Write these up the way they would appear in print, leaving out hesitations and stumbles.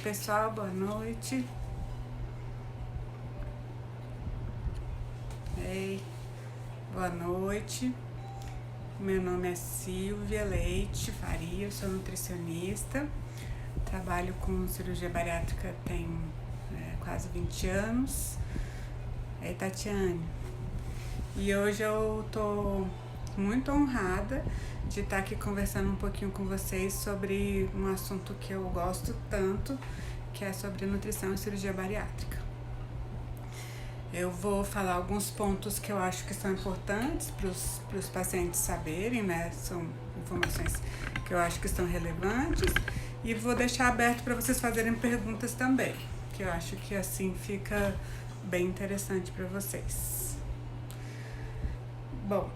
pessoal, boa noite. Ei, boa noite. Meu nome é Silvia Leite Faria, eu sou nutricionista. Trabalho com cirurgia bariátrica tem quase 20 anos. Ei, Tatiane. E hoje eu tô muito honrada de estar aqui conversando um pouquinho com vocês sobre um assunto que eu gosto tanto, que é sobre nutrição e cirurgia bariátrica. Eu vou falar alguns pontos que eu acho que são importantes para os pacientes saberem, né? São informações que eu acho que são relevantes, e vou deixar aberto para vocês fazerem perguntas também, que eu acho que assim fica bem interessante para vocês. Bom,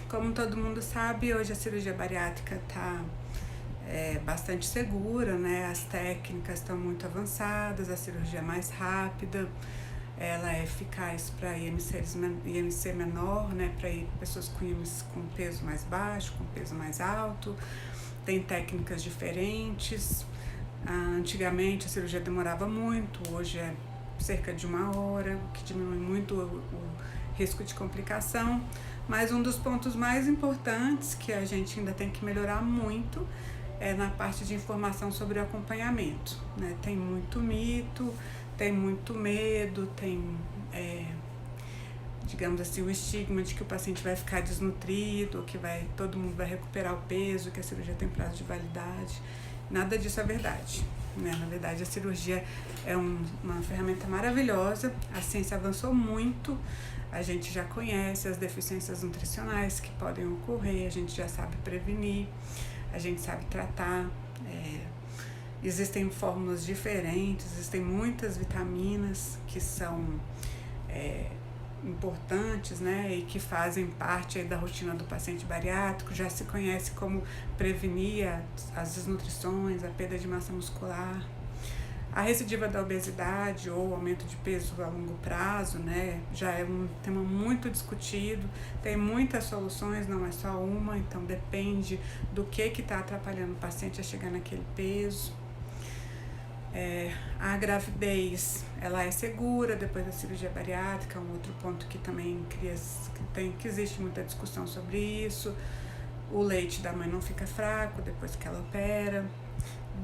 como todo mundo sabe, hoje a cirurgia bariátrica está bastante segura, né? As técnicas estão muito avançadas, a cirurgia é mais rápida, ela é eficaz para IMC menor, né? Para pessoas com peso mais baixo, com peso mais alto, tem técnicas diferentes. Antigamente a cirurgia demorava muito, hoje é cerca de 1 hora, o que diminui muito o risco de complicação. Mas um dos pontos mais importantes que a gente ainda tem que melhorar muito é na parte de informação sobre o acompanhamento, né? Tem muito mito, tem muito medo, tem, digamos assim, o estigma de que o paciente vai ficar desnutrido, que todo mundo vai recuperar o peso, que a cirurgia tem prazo de validade. Nada disso é verdade, né? Na verdade, a cirurgia é uma ferramenta maravilhosa, a ciência avançou muito, a gente já conhece as deficiências nutricionais que podem ocorrer, a gente já sabe prevenir, a gente sabe tratar, existem fórmulas diferentes, existem muitas vitaminas que são importantes, né, e que fazem parte aí da rotina do paciente bariátrico. Já se conhece como prevenir as desnutrições, a perda de massa muscular, a recidiva da obesidade ou aumento de peso a longo prazo, né, já é um tema muito discutido, tem muitas soluções, não é só uma, então depende do que está atrapalhando o paciente a chegar naquele peso. A gravidez, ela é segura depois da cirurgia bariátrica, um outro ponto que também que existe muita discussão sobre isso. O leite da mãe não fica fraco depois que ela opera.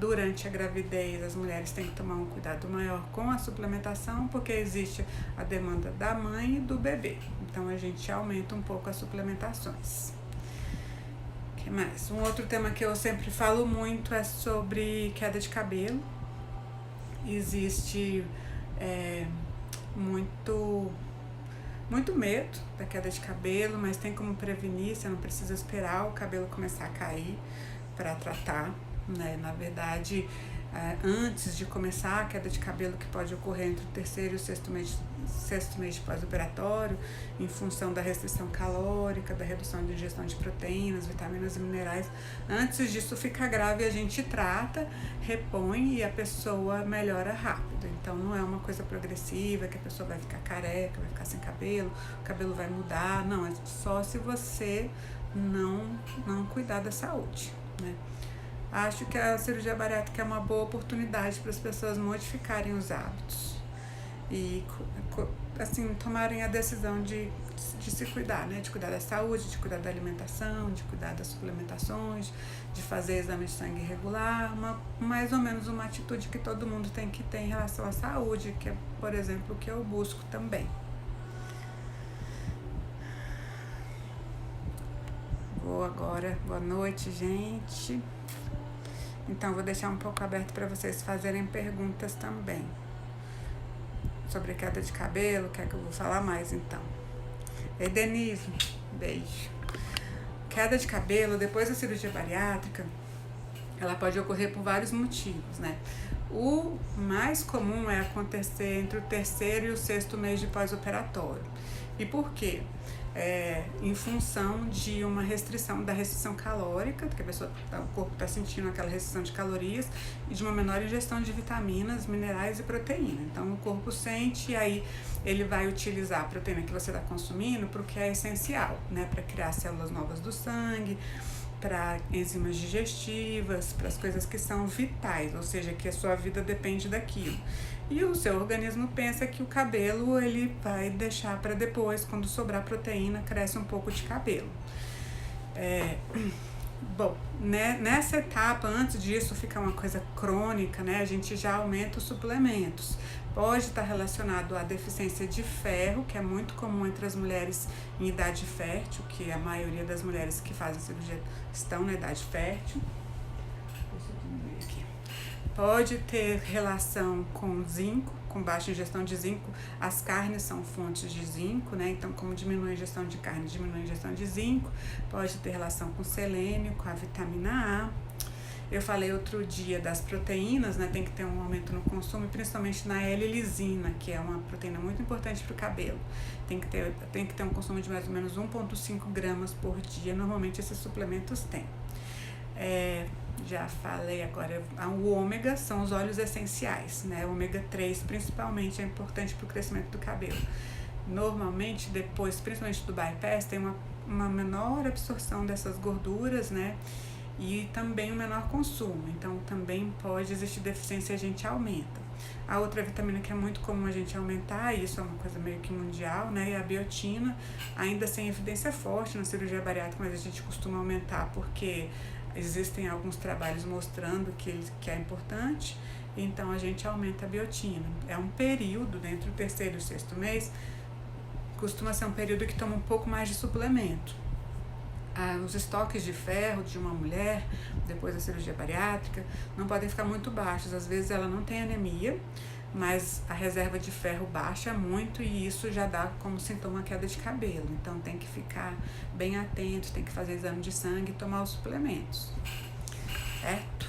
Durante a gravidez, as mulheres têm que tomar um cuidado maior com a suplementação, porque existe a demanda da mãe e do bebê. Então, a gente aumenta um pouco as suplementações. O que mais? Um outro tema que eu sempre falo muito é sobre queda de cabelo. Existe muito medo da queda de cabelo, mas tem como prevenir, você não precisa esperar o cabelo começar a cair para tratar, né? Na verdade, antes de começar a queda de cabelo, que pode ocorrer entre o 3º e o 6º mês de pós-operatório, em função da restrição calórica, da redução de ingestão de proteínas, vitaminas e minerais, antes disso ficar grave, a gente trata, repõe e a pessoa melhora rápido. Então não é uma coisa progressiva, que a pessoa vai ficar careca, vai ficar sem cabelo, o cabelo vai mudar, não, é só se você não cuidar da saúde, né? Acho que a cirurgia bariátrica é uma boa oportunidade para as pessoas modificarem os hábitos e, assim, tomarem a decisão de se cuidar, né? De cuidar da saúde, de cuidar da alimentação, de cuidar das suplementações, de fazer exame de sangue regular, mais ou menos uma atitude que todo mundo tem que ter em relação à saúde, que é, por exemplo, o que eu busco também. Boa noite, gente. Então, vou deixar um pouco aberto para vocês fazerem perguntas também. Sobre queda de cabelo, quer que eu vou falar mais, então? Ei, Denise, beijo. Queda de cabelo, depois da cirurgia bariátrica, ela pode ocorrer por vários motivos, né? O mais comum é acontecer entre o 3º e o 6º mês de pós-operatório. E por quê? Em função de uma restrição calórica, porque o corpo está sentindo aquela restrição de calorias, e de uma menor ingestão de vitaminas, minerais e proteína. Então o corpo sente, e aí ele vai utilizar a proteína que você está consumindo para o que é essencial, né? Para criar células novas do sangue, para enzimas digestivas, para as coisas que são vitais, ou seja, que a sua vida depende daquilo. E o seu organismo pensa que o cabelo ele vai deixar para depois, quando sobrar proteína, cresce um pouco de cabelo. Bom, né, nessa etapa, antes disso ficar uma coisa crônica, né, a gente já aumenta os suplementos. Pode estar relacionado à deficiência de ferro, que é muito comum entre as mulheres em idade fértil, que a maioria das mulheres que fazem cirurgia estão na idade fértil. Pode ter relação com zinco, com baixa ingestão de zinco. As carnes são fontes de zinco, né? Então, como diminui a ingestão de carne, diminui a ingestão de zinco. Pode ter relação com selênio, com a vitamina A. Eu falei outro dia das proteínas, né? Tem que ter um aumento no consumo, principalmente na L-lisina, que é uma proteína muito importante para o cabelo. Tem que ter um consumo de mais ou menos 1,5 gramas por dia. Normalmente esses suplementos têm. Já falei agora, o ômega são os óleos essenciais, né? O ômega 3 principalmente é importante para o crescimento do cabelo. Normalmente depois, principalmente do bypass, tem uma menor absorção dessas gorduras, né? E também um menor consumo, então também pode existir deficiência e a gente aumenta. A outra vitamina que é muito comum a gente aumentar, e isso é uma coisa meio que mundial, né, é a biotina, ainda sem evidência forte na cirurgia bariátrica, mas a gente costuma aumentar porque existem alguns trabalhos mostrando que é importante, então a gente aumenta a biotina. É um período, entre o terceiro e o sexto mês, costuma ser um período que toma um pouco mais de suplemento. Os estoques de ferro de uma mulher, depois da cirurgia bariátrica, não podem ficar muito baixos. Às vezes ela não tem anemia, mas a reserva de ferro baixa muito e isso já dá como sintoma a queda de cabelo. Então tem que ficar bem atento, tem que fazer exame de sangue e tomar os suplementos. Certo?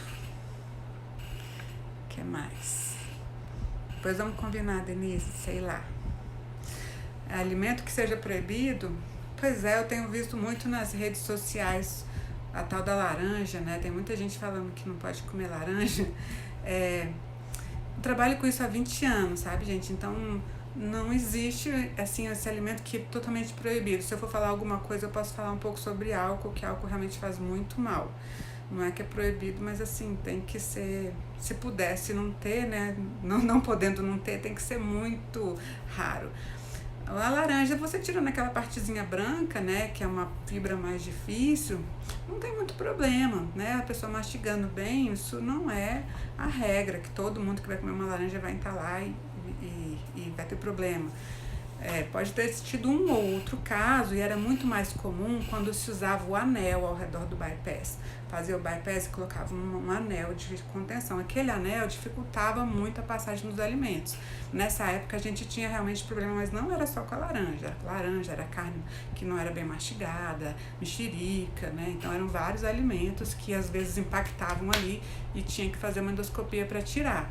O que mais? Depois vamos combinar, Denise, sei lá. Alimento que seja proibido? Pois é, eu tenho visto muito nas redes sociais a tal da laranja, né? Tem muita gente falando que não pode comer laranja. Eu trabalho com isso há 20 anos, sabe, gente? Então, não existe, assim, esse alimento que é totalmente proibido. Se eu for falar alguma coisa, eu posso falar um pouco sobre álcool, que álcool realmente faz muito mal. Não é que é proibido, mas, assim, tem que ser... Se pudesse não ter, né? Não podendo não ter, tem que ser muito raro. A laranja, você tirando aquela partezinha branca, né, que é uma fibra mais difícil, não tem muito problema, né? A pessoa mastigando bem, isso não é a regra, que todo mundo que vai comer uma laranja vai entalar e vai ter problema. Pode ter tido um ou outro caso, e era muito mais comum quando se usava o anel ao redor do bypass. Fazia o bypass e colocava um anel de contenção. Aquele anel dificultava muito a passagem dos alimentos. Nessa época a gente tinha realmente problema, mas não era só com a laranja. Era carne que não era bem mastigada, mexerica, né? Então eram vários alimentos que às vezes impactavam ali e tinha que fazer uma endoscopia para tirar.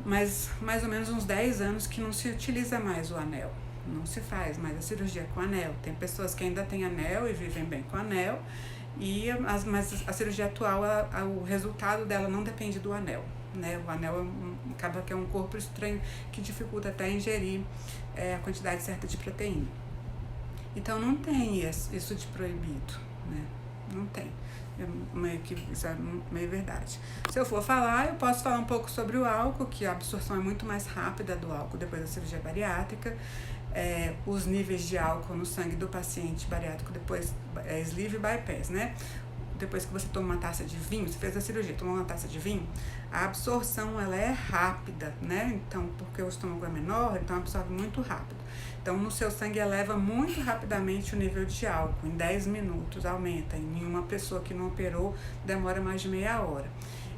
Mas mais ou menos uns 10 anos que não se utiliza mais o anel. Não se faz mais a cirurgia com anel. Tem pessoas que ainda têm anel e vivem bem com anel, mas a cirurgia atual, o resultado dela não depende do anel, né? O anel acaba que é um corpo estranho que dificulta até ingerir a quantidade certa de proteína. Então não tem isso de proibido, né? Não tem. Isso é meio verdade. Se eu for falar, eu posso falar um pouco sobre o álcool, que a absorção é muito mais rápida do álcool depois da cirurgia bariátrica. Os níveis de álcool no sangue do paciente bariátrico depois sleeve e bypass, né? Depois que você toma uma taça de vinho, você fez a cirurgia, tomou uma taça de vinho, a absorção ela é rápida, né? Então, porque o estômago é menor, então absorve muito rápido. Então, no seu sangue eleva muito rapidamente o nível de álcool, em 10 minutos aumenta. Em uma pessoa que não operou, demora mais de meia hora.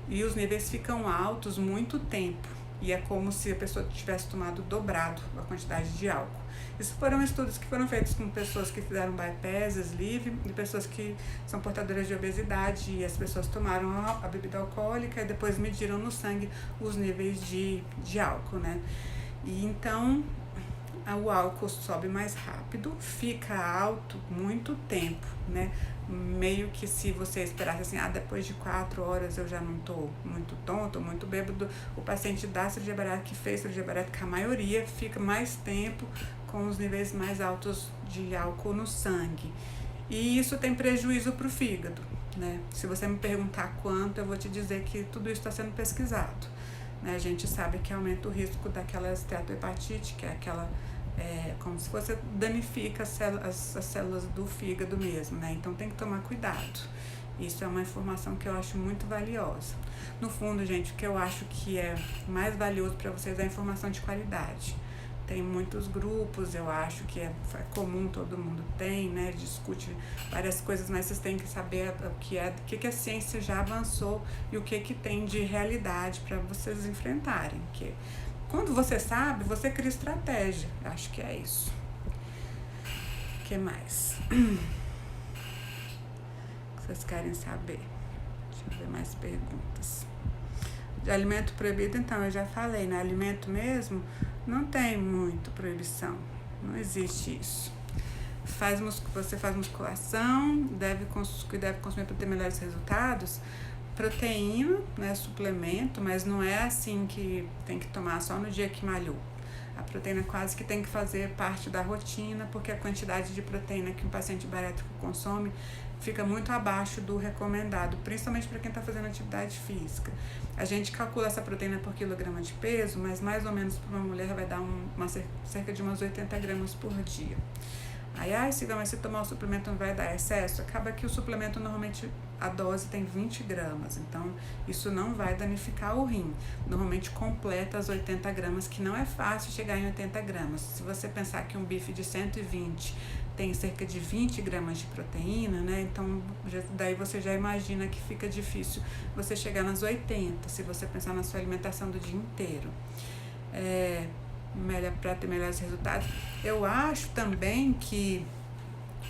E os níveis ficam altos muito tempo, e é como se a pessoa tivesse tomado dobrado a quantidade de álcool. Isso foram estudos que foram feitos com pessoas que fizeram bypass, sleeve, e pessoas que são portadoras de obesidade, e as pessoas tomaram a bebida alcoólica e depois mediram no sangue os níveis de álcool, né? E então o álcool sobe mais rápido, fica alto muito tempo, né? Meio que se você esperasse assim, depois de 4 horas eu já não tô muito tonto, muito bêbado, o paciente da cirurgia bariátrica, que fez cirurgia bariátrica, a maioria fica mais tempo com os níveis mais altos de álcool no sangue. E isso tem prejuízo para o fígado, né? Se você me perguntar quanto, eu vou te dizer que tudo isso está sendo pesquisado, né? A gente sabe que aumenta o risco daquela esteatohepatite, que é aquela, como se você danifica as células do fígado mesmo, né? Então tem que tomar cuidado. Isso é uma informação que eu acho muito valiosa. No fundo, gente, o que eu acho que é mais valioso para vocês é a informação de qualidade. Tem muitos grupos, eu acho que é comum, todo mundo tem, né? Discute várias coisas, mas vocês têm que saber o que a ciência já avançou e o que tem de realidade para vocês enfrentarem. Porque quando você sabe, você cria estratégia. Eu acho que é isso. O que mais? Vocês querem saber? Deixa eu ver mais perguntas. De alimento proibido, então, eu já falei, né? Alimento mesmo, não tem muito proibição. Não existe isso. Você faz musculação, deve consumir para ter melhores resultados. Proteína, né? Suplemento, mas não é assim que tem que tomar só no dia que malhou. A proteína quase que tem que fazer parte da rotina, porque a quantidade de proteína que um paciente bariátrico consome fica muito abaixo do recomendado, principalmente para quem está fazendo atividade física. A gente calcula essa proteína por quilograma de peso, mas mais ou menos para uma mulher vai dar cerca de umas 80 gramas por dia. Aí, se tomar o suplemento não vai dar excesso, acaba que o suplemento normalmente a dose tem 20 gramas, então isso não vai danificar o rim. Normalmente completa as 80 gramas, que não é fácil chegar em 80 gramas. Se você pensar que um bife de 120 tem cerca de 20 gramas de proteína, né? Então daí você já imagina que fica difícil você chegar nas 80, se você pensar na sua alimentação do dia inteiro. Para ter melhores resultados. Eu acho também que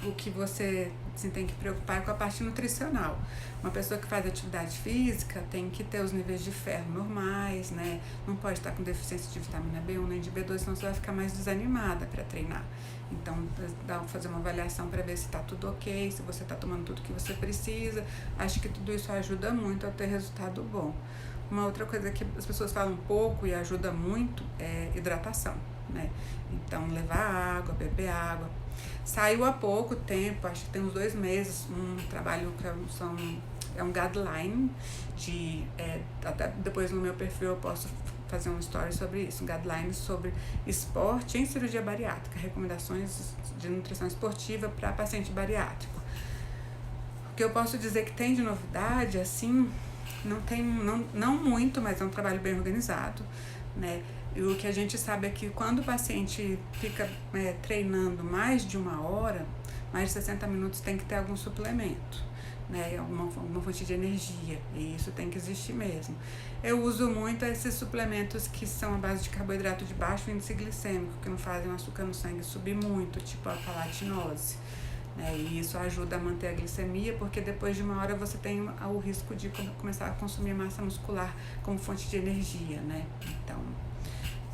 o que você tem que preocupar é com a parte nutricional. Uma pessoa que faz atividade física tem que ter os níveis de ferro normais, né? Não pode estar com deficiência de vitamina B1 nem de B2, senão você vai ficar mais desanimada para treinar. Então, fazer uma avaliação para ver se está tudo ok, se você está tomando tudo que você precisa. Acho que tudo isso ajuda muito a ter resultado bom. Uma outra coisa que as pessoas falam pouco e ajuda muito é hidratação, né? Então, levar água, beber água. Saiu há pouco tempo, acho que tem uns 2 meses, um trabalho que é um guideline até depois no meu perfil eu posso fazer um story sobre isso, um guideline sobre esporte em cirurgia bariátrica, recomendações de nutrição esportiva para paciente bariátrico. O que eu posso dizer que tem de novidade, assim, não muito, mas é um trabalho bem organizado, né? E o que a gente sabe é que quando o paciente fica treinando mais de 1 hora, mais de 60 minutos, tem que ter algum suplemento, né? Alguma fonte de energia, e isso tem que existir mesmo. Eu uso muito esses suplementos que são à base de carboidrato de baixo índice glicêmico, que não fazem o açúcar no sangue subir muito, tipo a palatinose. E isso ajuda a manter a glicemia, porque depois de 1 hora você tem o risco de começar a consumir massa muscular como fonte de energia, né? Então,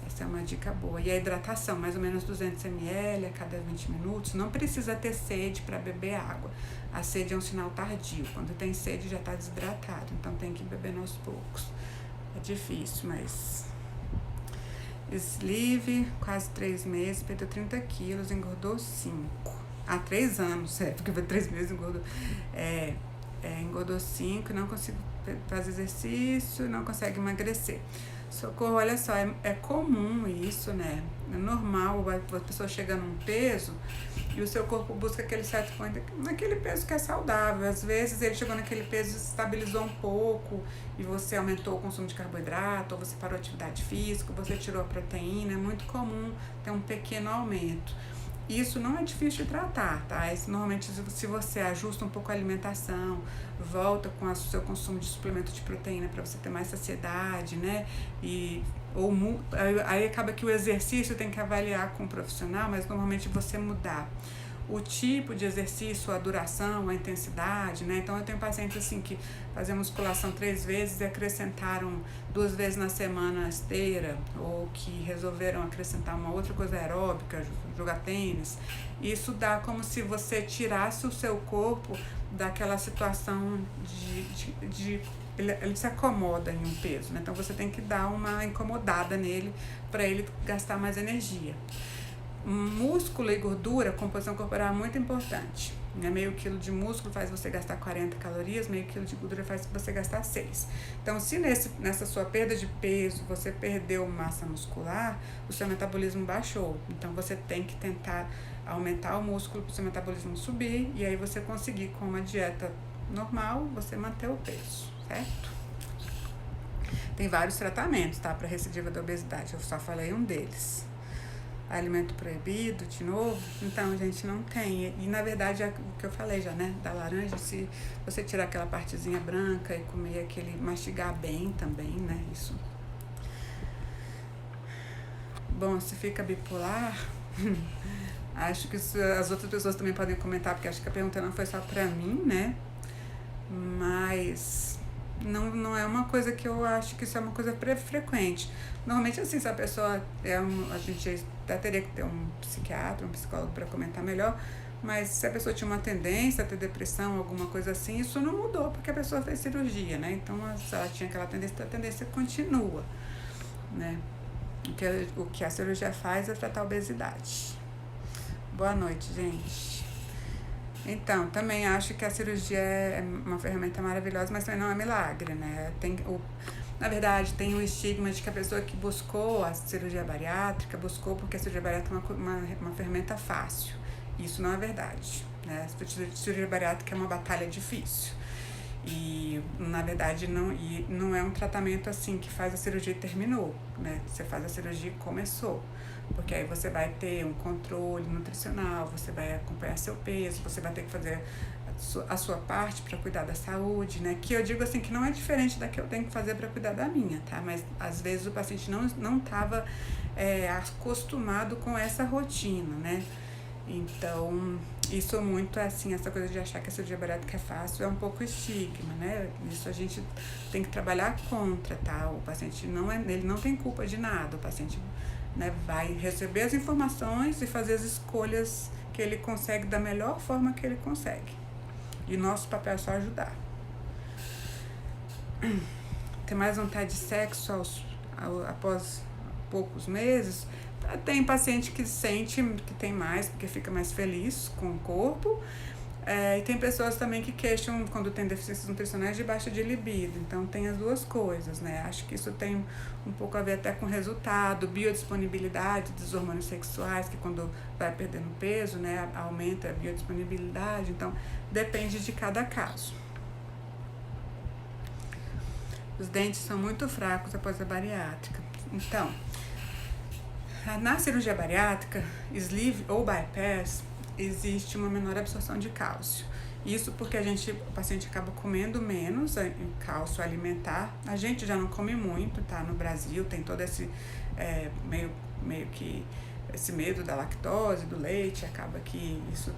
essa é uma dica boa. E a hidratação, mais ou menos 200 ml a cada 20 minutos. Não precisa ter sede para beber água. A sede é um sinal tardio. Quando tem sede já está desidratado, então tem que beber aos poucos. É difícil, mas... Sleeve, quase 3 meses, perdeu 30 quilos, engordou 5. Há 3 anos, porque foi 3 meses engordou. Engordou 5, não consigo fazer exercício, não consegue emagrecer. Socorro, olha só, é comum isso, né? É normal a pessoa chegar num peso e o seu corpo busca aquele set point, naquele peso que é saudável. Às vezes ele chegou naquele peso e estabilizou um pouco e você aumentou o consumo de carboidrato, ou você parou a atividade física, você tirou a proteína. É muito comum ter um pequeno aumento. Isso não é difícil de tratar, tá? Isso, normalmente, se você ajusta um pouco a alimentação, volta com o seu consumo de suplemento de proteína para você ter mais saciedade, né? Aí acaba que o exercício tem que avaliar com o profissional, mas normalmente você mudar o tipo de exercício, a duração, a intensidade, né? Então eu tenho pacientes assim que faziam musculação 3 vezes e acrescentaram 2 vezes na semana esteira, ou que resolveram acrescentar uma outra coisa aeróbica, jogar tênis. Isso dá como se você tirasse o seu corpo daquela situação de ele se acomoda em um peso, né? Então você tem que dar uma incomodada nele para ele gastar mais energia. músculo e gordura, composição corporal é muito importante. Né? Meio quilo de músculo faz você gastar 40 calorias, meio quilo de gordura faz você gastar 6. Então, se nessa sua perda de peso você perdeu massa muscular, o seu metabolismo baixou. Então, você tem que tentar aumentar o músculo para o seu metabolismo subir e aí você conseguir, com uma dieta normal, você manter o peso, certo? Tem vários tratamentos, tá? Para recidiva da obesidade, eu só falei um deles. Alimento proibido, de novo, então, gente, não tem. E na verdade, é o que eu falei já, né? Da laranja, se você tirar aquela partezinha branca e comer aquele, mastigar bem também, né? Isso. Bom, se fica bipolar, acho que isso, as outras pessoas também podem comentar, porque acho que a pergunta não foi só pra mim, né? Mas não é uma coisa que eu acho que isso é uma coisa frequente. Normalmente, assim, se a pessoa a gente até teria que ter um psiquiatra, um psicólogo para comentar melhor, mas se a pessoa tinha uma tendência a ter depressão, alguma coisa assim, isso não mudou porque a pessoa fez cirurgia, né? Então, se ela tinha aquela tendência, a tendência continua, né? O que a cirurgia faz é tratar a obesidade. Boa noite, gente. Então, também acho que a cirurgia é uma ferramenta maravilhosa, mas também não é milagre, né? Na verdade, tem o estigma de que a pessoa que buscou a cirurgia bariátrica, buscou porque a cirurgia bariátrica é uma ferramenta fácil. Isso não é verdade, né? A cirurgia bariátrica é uma batalha difícil. E, na verdade, não é um tratamento assim que faz a cirurgia e terminou, né? Você faz a cirurgia e começou. Porque aí você vai ter um controle nutricional, você vai acompanhar seu peso, você vai ter que fazer a sua parte para cuidar da saúde, né? Que eu digo assim, que não é diferente da que eu tenho que fazer para cuidar da minha, tá? Mas às vezes o paciente não estava acostumado com essa rotina, né? Então, isso muito assim, essa coisa de achar que a cirurgia bariátrica é fácil é um pouco estigma, né? Isso a gente tem que trabalhar contra, tá? O paciente ele não tem culpa de nada, o paciente, né, vai receber as informações e fazer as escolhas que ele consegue da melhor forma que ele consegue. E nosso papel é só ajudar. Ter mais vontade de sexo após poucos meses? Tem paciente que sente que tem mais, porque fica mais feliz com o corpo. E tem pessoas também que queixam, quando tem deficiências nutricionais, de baixa de libido. Então, tem as duas coisas, né? Acho que isso tem um pouco a ver até com resultado, biodisponibilidade dos hormônios sexuais, que quando vai perdendo peso, né, aumenta a biodisponibilidade. Então, depende de cada caso. Os dentes são muito fracos após a bariátrica. Então, na cirurgia bariátrica, sleeve ou bypass, existe uma menor absorção de cálcio. Isso porque o paciente acaba comendo menos cálcio alimentar. A gente já não come muito, tá? No Brasil tem todo esse meio que esse medo da lactose, do leite, acaba que isso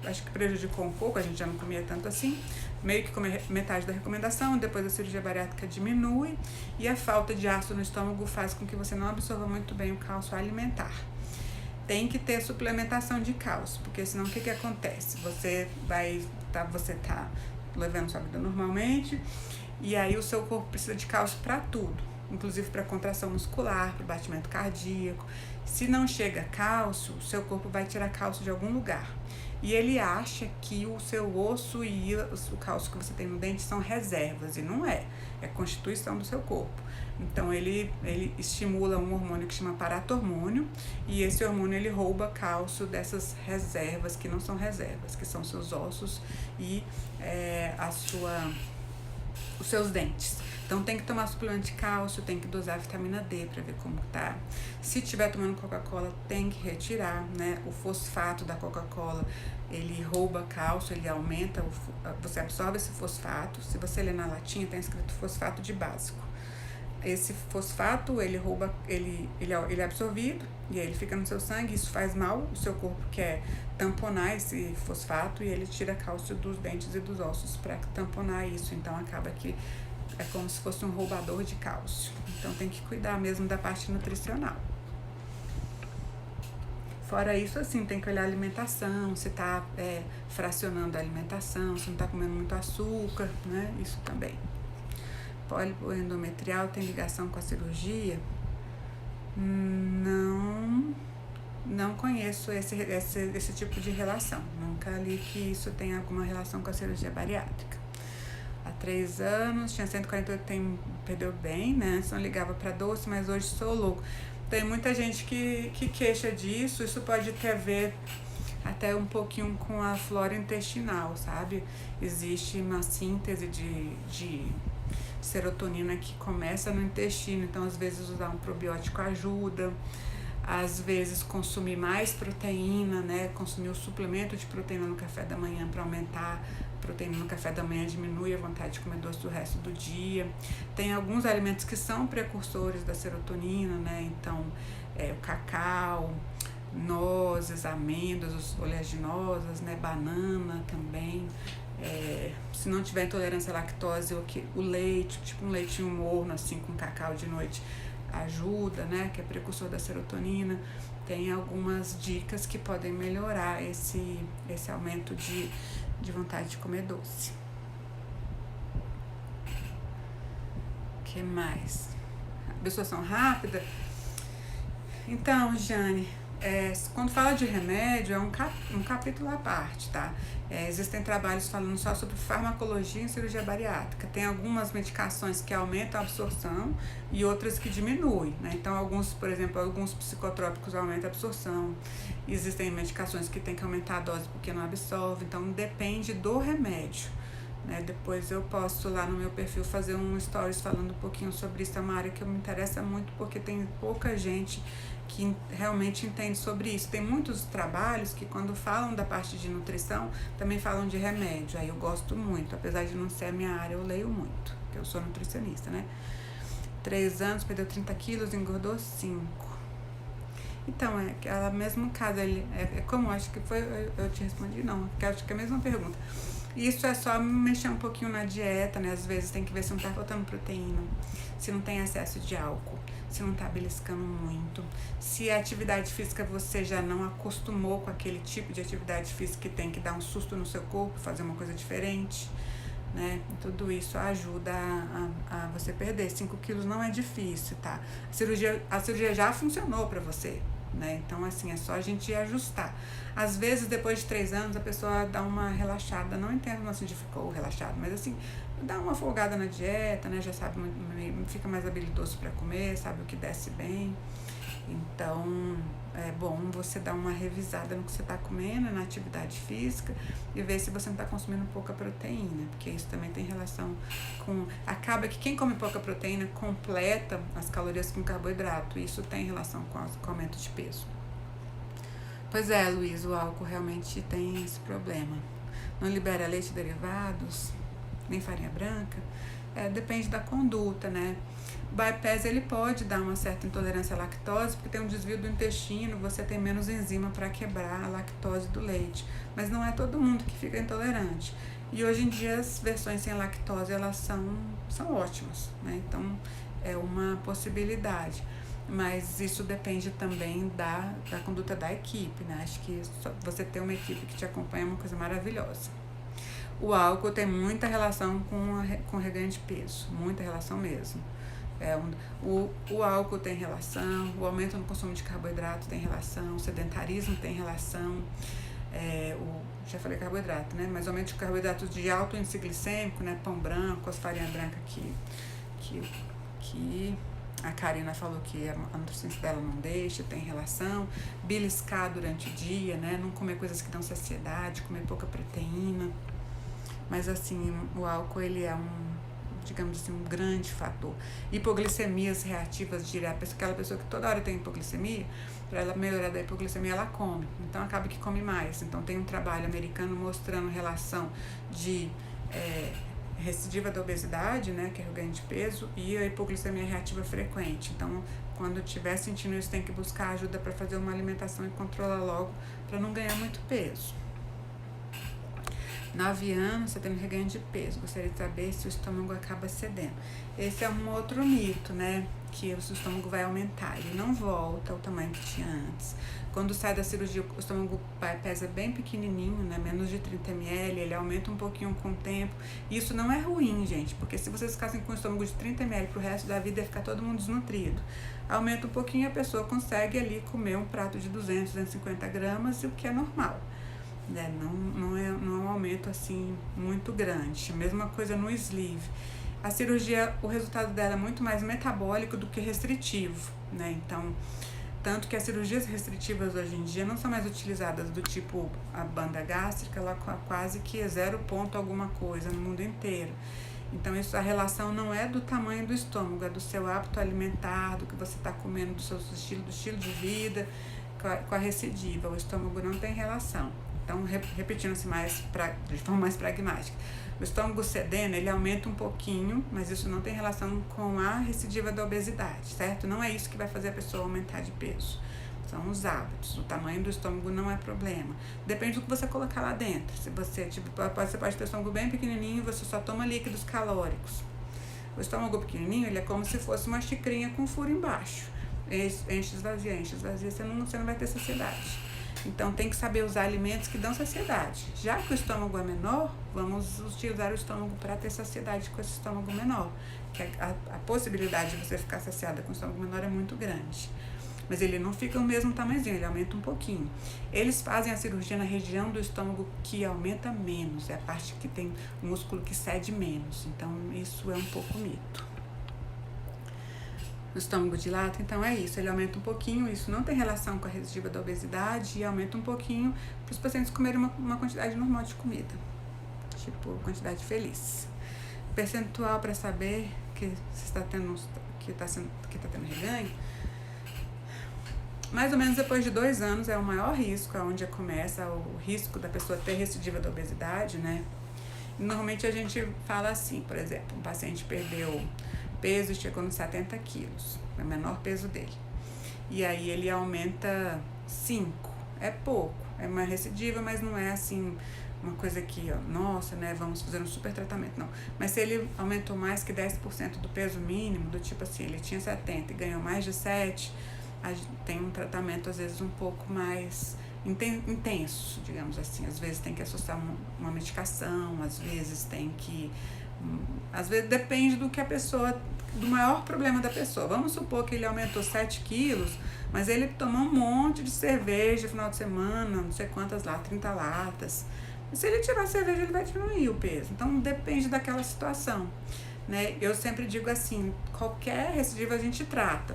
acho que prejudicou um pouco, a gente já não comia tanto assim, meio que come metade da recomendação, depois a cirurgia bariátrica diminui e a falta de ácido no estômago faz com que você não absorva muito bem o cálcio alimentar. Tem que ter suplementação de cálcio, porque senão o que acontece? Você tá levando sua vida normalmente e aí o seu corpo precisa de cálcio para tudo, inclusive para contração muscular, para batimento cardíaco. Se não chega cálcio, o seu corpo vai tirar cálcio de algum lugar. E ele acha que o seu osso e o cálcio que você tem no dente são reservas, e não é. É constituição do seu corpo. Então, ele estimula um hormônio que chama paratormônio, e esse hormônio ele rouba cálcio dessas reservas, que não são reservas, que são seus ossos e os seus dentes. Então, tem que tomar suplemento de cálcio, tem que dosar a vitamina D para ver como tá. Se estiver tomando Coca-Cola, tem que retirar, né? O fosfato da Coca-Cola, ele rouba cálcio, ele aumenta, você absorve esse fosfato. Se você ler na latinha, tem escrito fosfato de básico. Esse fosfato, ele é absorvido e aí ele fica no seu sangue, isso faz mal, o seu corpo quer tamponar esse fosfato e ele tira cálcio dos dentes e dos ossos para tamponar isso, então acaba que é como se fosse um roubador de cálcio. Então tem que cuidar mesmo da parte nutricional. Fora isso, assim, tem que olhar a alimentação, se tá fracionando a alimentação, se não tá comendo muito açúcar, né? Isso também. Pólipo endometrial tem ligação com a cirurgia? Não não conheço esse tipo de relação. Nunca li que isso tem alguma relação com a cirurgia bariátrica. Há 3 anos, tinha 148, perdeu bem, né? Antes não ligava para doce, mas hoje sou louco. Tem muita gente que queixa disso. Isso pode ter a ver até um pouquinho com a flora intestinal, sabe? Existe uma síntese de serotonina que começa no intestino, então às vezes usar um probiótico ajuda, às vezes consumir mais proteína, né? Consumir o suplemento de proteína no café da manhã para aumentar a proteína no café da manhã, diminui a vontade de comer doce do resto do dia. Tem alguns alimentos que são precursores da serotonina, né? Então, o cacau, nozes, amêndoas, oleaginosas, né? Banana também. Se não tiver intolerância à lactose, o leite, tipo um leitinho morno, assim, com cacau de noite, ajuda, né? Que é precursor da serotonina. Tem algumas dicas que podem melhorar esse aumento de vontade de comer doce. O que mais? Absorção rápida. Então, Jane, quando fala de remédio, é um capítulo à parte, tá? Existem trabalhos falando só sobre farmacologia em cirurgia bariátrica. Tem algumas medicações que aumentam a absorção e outras que diminuem, né? Então, por exemplo, alguns psicotrópicos aumentam a absorção. Existem medicações que tem que aumentar a dose porque não absorve. Então, depende do remédio, né? Depois eu posso lá no meu perfil fazer um stories falando um pouquinho sobre isso. É uma área que me interessa muito porque tem pouca gente que realmente entende sobre isso. Tem muitos trabalhos que quando falam da parte de nutrição, também falam de remédio. Aí eu gosto muito, apesar de não ser a minha área, eu leio muito, porque eu sou nutricionista, né? 3 anos, perdeu 30 quilos, engordou 5. Então, aquela mesmo caso, como acho que foi, eu te respondi, não, porque acho que é a mesma pergunta. Isso é só mexer um pouquinho na dieta, né? Às vezes tem que ver se não tá faltando proteína, se não tem excesso de álcool, se não tá beliscando muito, se a atividade física você já não acostumou com aquele tipo de atividade física que tem que dar um susto no seu corpo, fazer uma coisa diferente, né? Tudo isso ajuda a você perder. 5 quilos não é difícil, tá? A cirurgia já funcionou pra você, né? Então, assim, é só a gente ajustar. Às vezes, depois de 3 anos, a pessoa dá uma relaxada, não entendo assim de ficou relaxado, mas assim, dá uma folgada na dieta, né? Já sabe, fica mais habilidoso para comer, sabe o que desce bem. Então, é bom você dar uma revisada no que você está comendo, na atividade física, e ver se você não está consumindo pouca proteína, porque isso também tem relação com... Acaba que quem come pouca proteína completa as calorias com carboidrato, e isso tem relação com o aumento de peso. Pois é, Luiz, o álcool realmente tem esse problema. Não libera leite e derivados, nem farinha branca. Depende da conduta, né? O bypass, ele pode dar uma certa intolerância à lactose, porque tem um desvio do intestino, você tem menos enzima para quebrar a lactose do leite. Mas não é todo mundo que fica intolerante. E hoje em dia as versões sem lactose, elas são ótimas, né? Então, é uma possibilidade. Mas isso depende também da conduta da equipe, né? Acho que você ter uma equipe que te acompanha é uma coisa maravilhosa. O álcool tem muita relação com reganho de peso, muita relação mesmo. O álcool tem relação, o aumento no consumo de carboidrato tem relação, o sedentarismo tem relação, já falei carboidrato, né? Mas o aumento de carboidratos de alto índice glicêmico, né? Pão branco, as farinhas brancas que a Karina falou que a nutricionista dela não deixa, tem relação. Beliscar durante o dia, né? Não comer coisas que dão saciedade, comer pouca proteína. Mas assim, o álcool, ele é digamos assim, um grande fator. Hipoglicemias reativas diretas, aquela pessoa que toda hora tem hipoglicemia, para ela melhorar da hipoglicemia, ela come. Então, acaba que come mais. Então, tem um trabalho americano mostrando relação de recidiva da obesidade, né, que é o ganho de peso, e a hipoglicemia reativa frequente. Então, quando estiver sentindo isso, tem que buscar ajuda para fazer uma alimentação e controlar logo, para não ganhar muito peso. 9 anos, você tendo reganho de peso. Gostaria de saber se o estômago acaba cedendo. Esse é um outro mito, né? Que o estômago vai aumentar. Ele não volta ao tamanho que tinha antes. Quando sai da cirurgia, o estômago pesa bem pequenininho, né? Menos de 30 ml, ele aumenta um pouquinho com o tempo. E isso não é ruim, gente, porque se vocês ficassem com um estômago de 30 ml pro resto da vida, ia ficar todo mundo desnutrido. Aumenta um pouquinho, a pessoa consegue ali comer um prato de 200, 250 gramas, o que é normal. Né? Não é um aumento assim muito grande. A mesma coisa no sleeve. A cirurgia, o resultado dela é muito mais metabólico do que restritivo, né? Então, tanto que as cirurgias restritivas hoje em dia não são mais utilizadas do tipo a banda gástrica, ela quase que é 0 ponto alguma coisa no mundo inteiro. Então, isso, a relação não é do tamanho do estômago, é do seu hábito alimentar, do que você está comendo, do estilo de vida, com a recidiva. O estômago não tem relação. Então, repetindo-se de forma mais pragmática, o estômago cedendo, ele aumenta um pouquinho, mas isso não tem relação com a recidiva da obesidade, certo? Não é isso que vai fazer a pessoa aumentar de peso. São os hábitos. O tamanho do estômago não é problema. Depende do que você colocar lá dentro. Se você, você pode ter o estômago bem pequenininho e você só toma líquidos calóricos. O estômago pequenininho, ele é como se fosse uma xicrinha com furo embaixo. Enche, esvazia, você não vai ter saciedade. Então, tem que saber usar alimentos que dão saciedade. Já que o estômago é menor, vamos utilizar o estômago para ter saciedade com esse estômago menor. Que a possibilidade de você ficar saciada com o estômago menor é muito grande. Mas ele não fica o mesmo tamanhozinho, ele aumenta um pouquinho. Eles fazem a cirurgia na região do estômago que aumenta menos. É a parte que tem o músculo que cede menos. Então, isso é um pouco mito. O estômago dilata, então é isso, ele aumenta um pouquinho, isso não tem relação com a recidiva da obesidade e aumenta um pouquinho para os pacientes comerem uma quantidade normal de comida, tipo quantidade feliz. Percentual para saber que você está tendo, que tá tendo reganho, mais ou menos depois de 2 anos é o maior risco, é onde começa o risco da pessoa ter recidiva da obesidade, né? Normalmente a gente fala assim, por exemplo, um paciente perdeu peso e chegou nos 70 quilos, é o menor peso dele. E aí ele aumenta 5, é pouco, é uma recidiva, mas não é assim uma coisa que, nossa, né, vamos fazer um super tratamento, não. Mas se ele aumentou mais que 10% do peso mínimo, do tipo assim, ele tinha 70 e ganhou mais de 7, tem um tratamento às vezes um pouco mais intenso, digamos assim. Às vezes tem que associar uma medicação, às vezes depende do que a pessoa, do maior problema da pessoa. Vamos supor que ele aumentou 7 quilos, mas ele tomou um monte de cerveja no final de semana, não sei quantas lá, 30 latas. E se ele tirar a cerveja, ele vai diminuir o peso. Então, depende daquela situação, né? Eu sempre digo assim, qualquer recidiva a gente trata.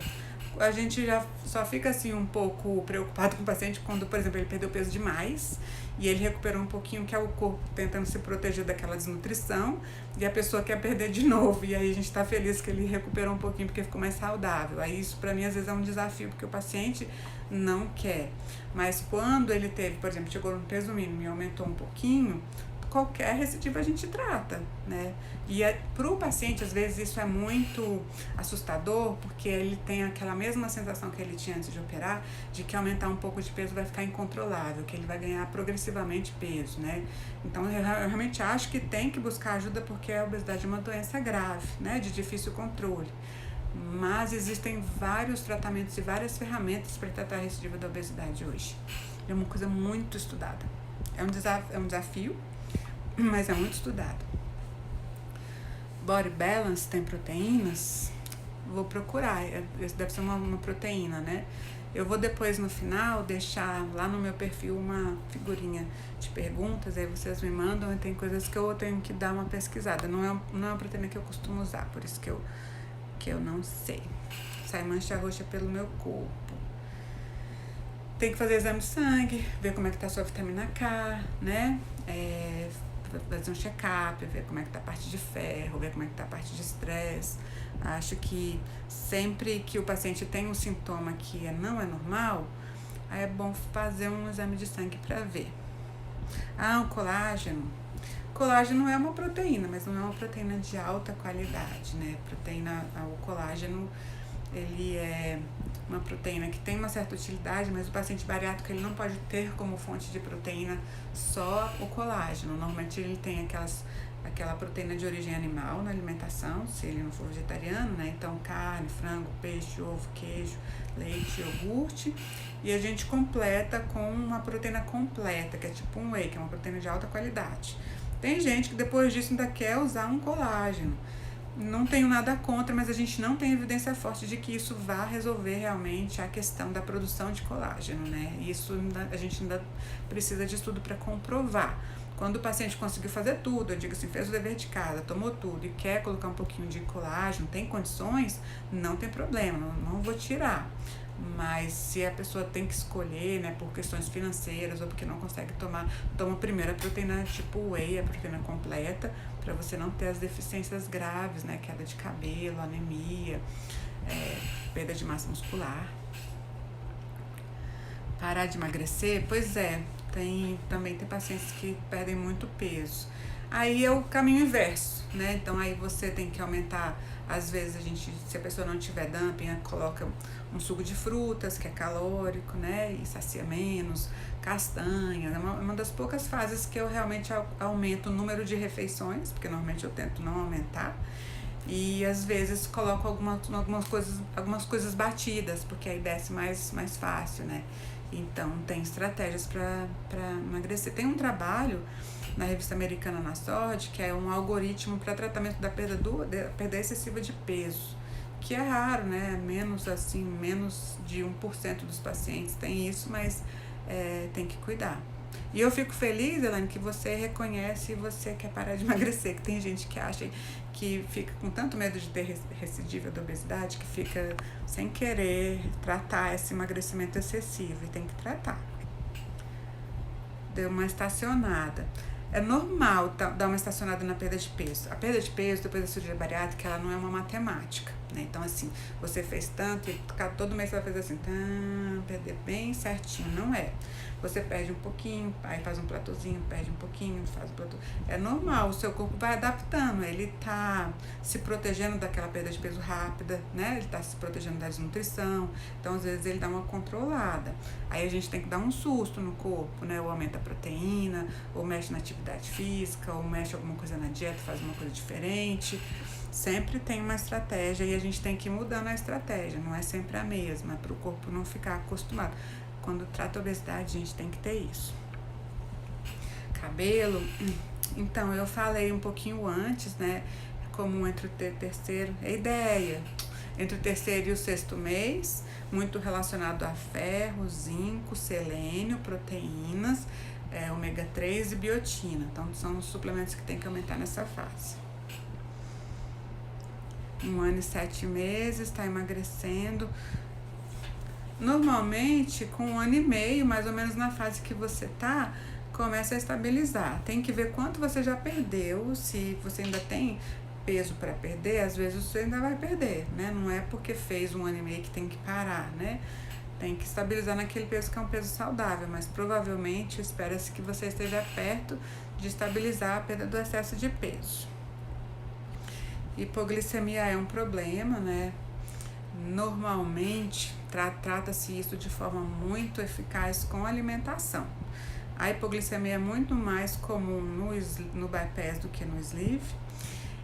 A gente já só fica assim um pouco preocupado com o paciente quando, por exemplo, ele perdeu peso demais e ele recuperou um pouquinho, que é o corpo tentando se proteger daquela desnutrição, e a pessoa quer perder de novo, e aí a gente tá feliz que ele recuperou um pouquinho porque ficou mais saudável. Aí isso pra mim às vezes é um desafio, porque o paciente não quer. Mas quando ele teve, por exemplo, chegou no peso mínimo e aumentou um pouquinho, qualquer recidiva a gente trata, né? E para o paciente, às vezes, isso é muito assustador, porque ele tem aquela mesma sensação que ele tinha antes de operar, de que aumentar um pouco de peso vai ficar incontrolável, que ele vai ganhar progressivamente peso, né? Então, eu realmente acho que tem que buscar ajuda, porque a obesidade é uma doença grave, né? De difícil controle. Mas existem vários tratamentos e várias ferramentas para tratar a recidiva da obesidade hoje. É uma coisa muito estudada. É um desafio, mas é muito estudado. Body Balance tem proteínas? Vou procurar, deve ser uma proteína, né? Eu vou depois no final deixar lá no meu perfil uma figurinha de perguntas, aí vocês me mandam e tem coisas que eu tenho que dar uma pesquisada. Não é uma proteína que eu costumo usar, por isso que eu não sei. Sai mancha roxa pelo meu corpo. Tem que fazer exame de sangue, ver como é que tá a sua vitamina K, né? Fazer um check-up, ver como é que tá a parte de ferro, ver como é que tá a parte de estresse. Acho que sempre que o paciente tem um sintoma que não é normal, aí é bom fazer um exame de sangue para ver. O colágeno. Colágeno é uma proteína, mas não é uma proteína de alta qualidade, né? O colágeno, ele é uma proteína que tem uma certa utilidade, mas o paciente bariátrico ele não pode ter como fonte de proteína só o colágeno. Normalmente ele tem aquela proteína de origem animal na alimentação, se ele não for vegetariano, né? Então carne, frango, peixe, ovo, queijo, leite, iogurte. E a gente completa com uma proteína completa, que é tipo um whey, que é uma proteína de alta qualidade. Tem gente que depois disso ainda quer usar um colágeno. Não tenho nada contra, mas a gente não tem evidência forte de que isso vá resolver realmente a questão da produção de colágeno, né? Isso a gente ainda precisa de estudo para comprovar. Quando o paciente conseguiu fazer tudo, eu digo assim, fez o dever de casa, tomou tudo e quer colocar um pouquinho de colágeno, tem condições, não tem problema, não vou tirar. Mas se a pessoa tem que escolher, né, por questões financeiras ou porque não consegue tomar, toma primeiro a proteína tipo whey, a proteína completa, para você não ter as deficiências graves, né, queda de cabelo, anemia, perda de massa muscular. Parar de emagrecer? Pois é, também tem pacientes que perdem muito peso. Aí é o caminho inverso, né? Então aí você tem que aumentar, às vezes se a pessoa não tiver dumping, coloca um suco de frutas, que é calórico, né? E sacia menos, castanhas. É uma das poucas fases que eu realmente aumento o número de refeições, porque normalmente eu tento não aumentar. E às vezes coloco algumas coisas batidas, porque aí desce mais fácil, né? Então tem estratégias para emagrecer. Tem um trabalho na revista americana na Saúde, que é um algoritmo para tratamento da perda excessiva de peso, que é raro, né? Menos de 1% dos pacientes tem isso, mas tem que cuidar. E eu fico feliz, Elaine, que você reconhece e você quer parar de emagrecer, que tem gente que acha que fica com tanto medo de ter recidiva da obesidade, que fica sem querer tratar esse emagrecimento excessivo, e tem que tratar. Deu uma estacionada. É normal dar uma estacionada na perda de peso. A perda de peso, depois da cirurgia bariátrica, ela não é uma matemática, né? Então, assim, você fez tanto e todo mês você vai fazer assim, perder bem certinho. Não é. Você perde um pouquinho, aí faz um platôzinho, perde um pouquinho, faz um platô. É normal, o seu corpo vai adaptando, ele tá se protegendo daquela perda de peso rápida, né? Ele tá se protegendo da desnutrição, então às vezes ele dá uma controlada. Aí a gente tem que dar um susto no corpo, né? Ou aumenta a proteína, ou mexe na atividade física, ou mexe alguma coisa na dieta, faz uma coisa diferente. Sempre tem uma estratégia e a gente tem que ir mudando a estratégia, não é sempre a mesma, para o corpo não ficar acostumado. Quando trata a obesidade, a gente tem que ter isso. Cabelo, então eu falei um pouquinho antes, né? Como entre o terceiro, é ideia, entre o terceiro e o sexto mês, muito relacionado a ferro, zinco, selênio, proteínas, ômega 3 e biotina. Então são os suplementos que tem que aumentar nessa fase. 1 ano e 7 meses, está emagrecendo. Normalmente, com 1 ano e meio, mais ou menos na fase que você tá, começa a estabilizar. Tem que ver quanto você já perdeu, se você ainda tem peso para perder, às vezes você ainda vai perder, né? Não é porque fez 1 ano e meio que tem que parar, né? Tem que estabilizar naquele peso que é um peso saudável, mas provavelmente espera-se que você esteja perto de estabilizar a perda do excesso de peso. Hipoglicemia é um problema, né? Normalmente trata-se isso de forma muito eficaz com alimentação. A hipoglicemia é muito mais comum no bypass do que no sleeve.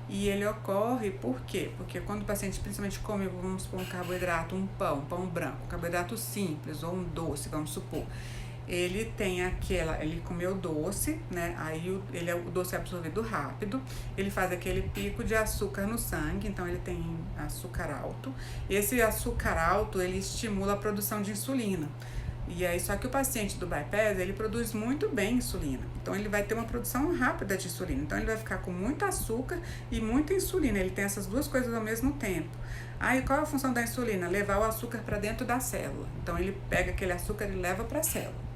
E ele ocorre por quê? Porque quando o paciente principalmente come, vamos supor, um carboidrato, um pão branco, um carboidrato simples ou um doce, vamos supor. Ele comeu doce, né? Aí o doce é absorvido rápido, ele faz aquele pico de açúcar no sangue, então ele tem açúcar alto. Esse açúcar alto, ele estimula a produção de insulina. E aí, só que o paciente do bypass, ele produz muito bem insulina. Então, ele vai ter uma produção rápida de insulina. Então, ele vai ficar com muito açúcar e muita insulina. Ele tem essas duas coisas ao mesmo tempo. Aí, qual é a função da insulina? Levar o açúcar para dentro da célula. Então, ele pega aquele açúcar e leva para a célula.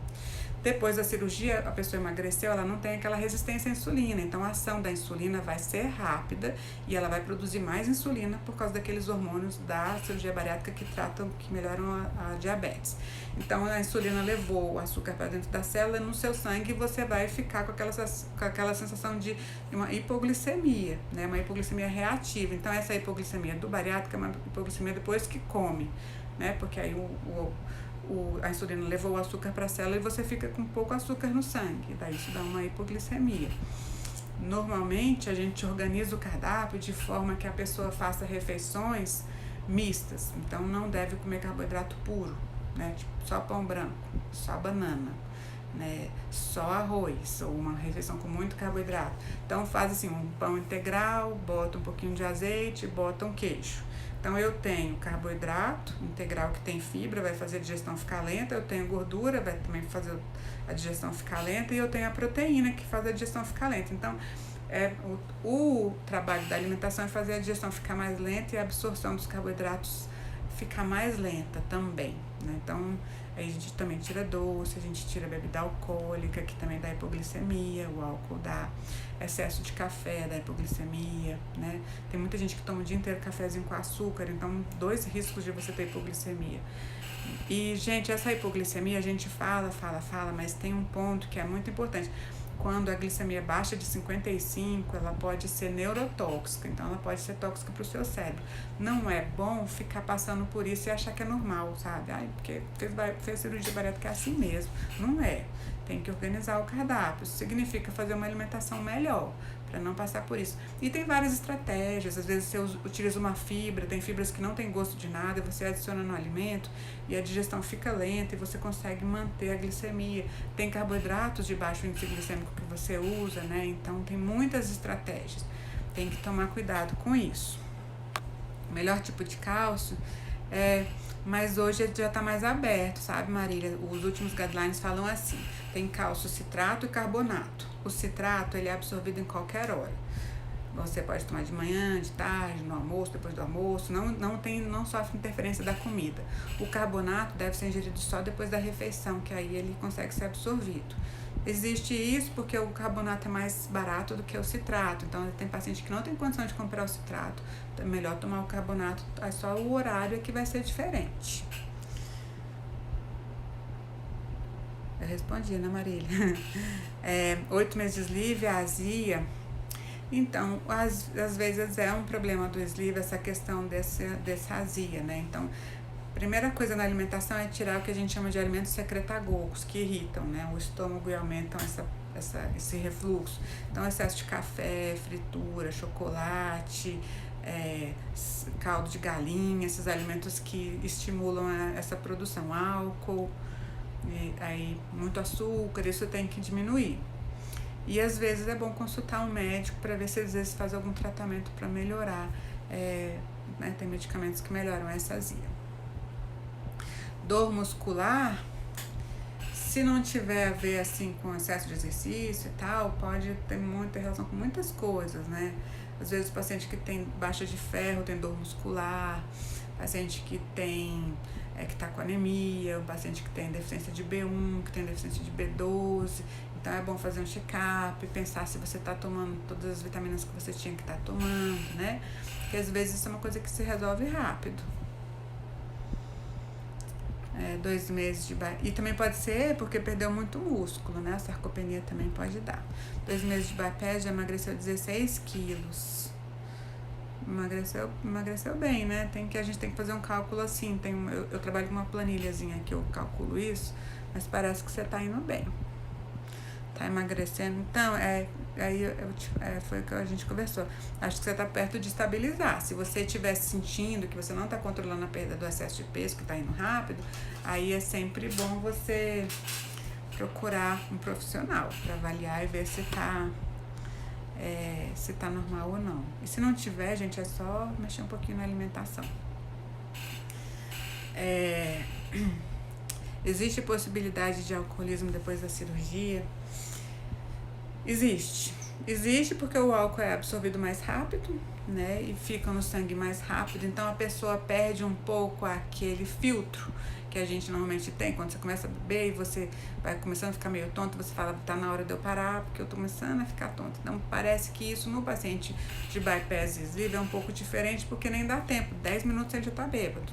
Depois da cirurgia, a pessoa emagreceu, ela não tem aquela resistência à insulina, então a ação da insulina vai ser rápida e ela vai produzir mais insulina por causa daqueles hormônios da cirurgia bariátrica que melhoram a diabetes. Então a insulina levou o açúcar para dentro da célula, no seu sangue você vai ficar com aquela sensação de uma hipoglicemia, né? Uma hipoglicemia reativa. Então essa hipoglicemia do bariátrica é uma hipoglicemia depois que come. né? Porque aí a insulina levou o açúcar para a célula e você fica com pouco açúcar no sangue, daí isso dá uma hipoglicemia. Normalmente a gente organiza o cardápio de forma que a pessoa faça refeições mistas, então não deve comer carboidrato puro, né? Tipo, só pão branco, só banana, né? Só arroz, ou uma refeição com muito carboidrato. Então faz assim, um pão integral, bota um pouquinho de azeite, bota um queijo. Então eu tenho carboidrato integral que tem fibra, vai fazer a digestão ficar lenta, eu tenho gordura, vai também fazer a digestão ficar lenta, e eu tenho a proteína que faz a digestão ficar lenta. Então o trabalho da alimentação é fazer a digestão ficar mais lenta e a absorção dos carboidratos ficar mais lenta também, né? Então a gente também tira doce, a gente tira bebida alcoólica, que também dá hipoglicemia, o álcool dá excesso de café, dá hipoglicemia, né? Tem muita gente que toma o dia inteiro cafezinho com açúcar, então 2 riscos de você ter hipoglicemia. E, gente, essa hipoglicemia a gente fala, mas tem um ponto que é muito importante. Quando a glicemia baixa de 55, ela pode ser neurotóxica, então ela pode ser tóxica para o seu cérebro. Não é bom ficar passando por isso e achar que é normal, sabe? Ai, porque fez cirurgia bariátrica, é assim mesmo. Não é. Tem que organizar o cardápio. Isso significa fazer uma alimentação melhor, para não passar por isso. E tem várias estratégias. Às vezes você utiliza uma fibra, tem fibras que não tem gosto de nada, você adiciona no alimento e a digestão fica lenta e você consegue manter a glicemia. Tem carboidratos de baixo índice glicêmico que você usa, né? Então tem muitas estratégias. Tem que tomar cuidado com isso. O melhor tipo de cálcio mas hoje já está mais aberto, sabe, Marília? Os últimos guidelines falam assim: tem cálcio citrato e carbonato. O citrato, ele é absorvido em qualquer hora. Você pode tomar de manhã, de tarde, no almoço, depois do almoço, não sofre interferência da comida. O carbonato deve ser ingerido só depois da refeição, que aí ele consegue ser absorvido. Existe isso porque o carbonato é mais barato do que o citrato, então tem paciente que não tem condição de comprar o citrato, então é melhor tomar o carbonato, é só o horário que vai ser diferente. Eu respondi, né, Marília? 8 meses de sleeve, azia. Então, às vezes é um problema do sleeve essa questão dessa azia, né? Então, primeira coisa na alimentação é tirar o que a gente chama de alimentos secretagogos, que irritam, né, o estômago e aumentam esse refluxo. Então, excesso de café, fritura, chocolate, caldo de galinha, esses alimentos que estimulam essa produção, álcool, aí muito açúcar, isso tem que diminuir. E às vezes é bom consultar um médico para ver se às vezes faz algum tratamento para melhorar, né, tem medicamentos que melhoram essa azia. Dor muscular, se não tiver a ver assim com excesso de exercício e tal, pode ter muita relação com muitas coisas, né? Às vezes o paciente que tem baixa de ferro tem dor muscular, paciente que tá com anemia, o paciente que tem deficiência de B1, que tem deficiência de B12, então é bom fazer um check-up, pensar se você está tomando todas as vitaminas que você tinha que estar tomando, né? Porque às vezes isso é uma coisa que se resolve rápido. 2 meses de e também pode ser porque perdeu muito músculo, né? A sarcopenia também pode dar. 2 meses de bypass, já emagreceu 16 quilos. Emagreceu bem, né? A gente tem que fazer um cálculo assim. Eu trabalho com uma planilhazinha que eu calculo isso, mas parece que você tá indo bem. Tá emagrecendo. Então, foi o que a gente conversou. Acho que você tá perto de estabilizar. Se você estiver sentindo que você não tá controlando a perda do excesso de peso, que tá indo rápido, aí é sempre bom você procurar um profissional para avaliar e ver se tá normal ou não. E se não tiver, gente, é só mexer um pouquinho na alimentação. Existe possibilidade de alcoolismo depois da cirurgia? Existe porque o álcool é absorvido mais rápido, né, e fica no sangue mais rápido, então a pessoa perde um pouco aquele filtro que a gente normalmente tem. Quando você começa a beber e você vai começando a ficar meio tonto, você fala, tá na hora de eu parar, porque eu tô começando a ficar tonto. Então parece que isso no paciente de bypass sleeve é um pouco diferente, porque nem dá tempo, 10 minutos ele já tá bêbado.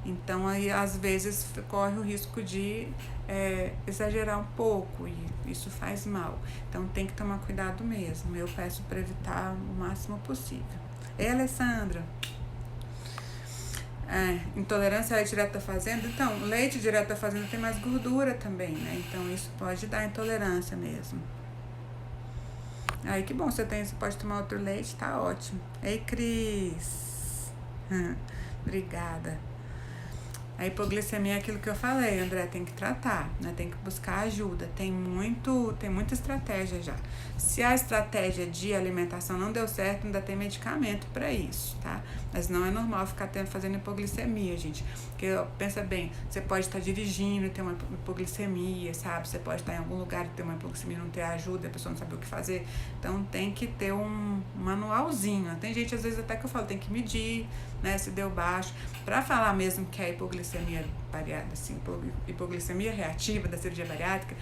Então, aí, às vezes, corre o risco de exagerar um pouco e isso faz mal. Então, tem que tomar cuidado mesmo. Eu peço para evitar o máximo possível. Ei, Alessandra! intolerância a leite direto da fazenda. Então, leite direto da fazenda tem mais gordura também, né? Então, isso pode dar intolerância mesmo. Aí, que bom, você pode tomar outro leite, tá ótimo. Ei, Cris. Obrigada. A hipoglicemia é aquilo que eu falei, André, tem que tratar, né? Tem que buscar ajuda. Tem muita estratégia já. Se a estratégia de alimentação não deu certo, ainda tem medicamento para isso, tá? Mas não é normal ficar fazendo hipoglicemia, gente. Porque, pensa bem, você pode estar dirigindo e ter uma hipoglicemia, sabe? Você pode estar em algum lugar e ter uma hipoglicemia e não ter ajuda, a pessoa não sabe o que fazer. Então, tem que ter um manualzinho. Tem gente, às vezes, até que eu falo, tem que medir, né? Se deu baixo. Para falar mesmo que é hipoglicemia bariátrica, assim, hipoglicemia reativa da cirurgia bariátrica,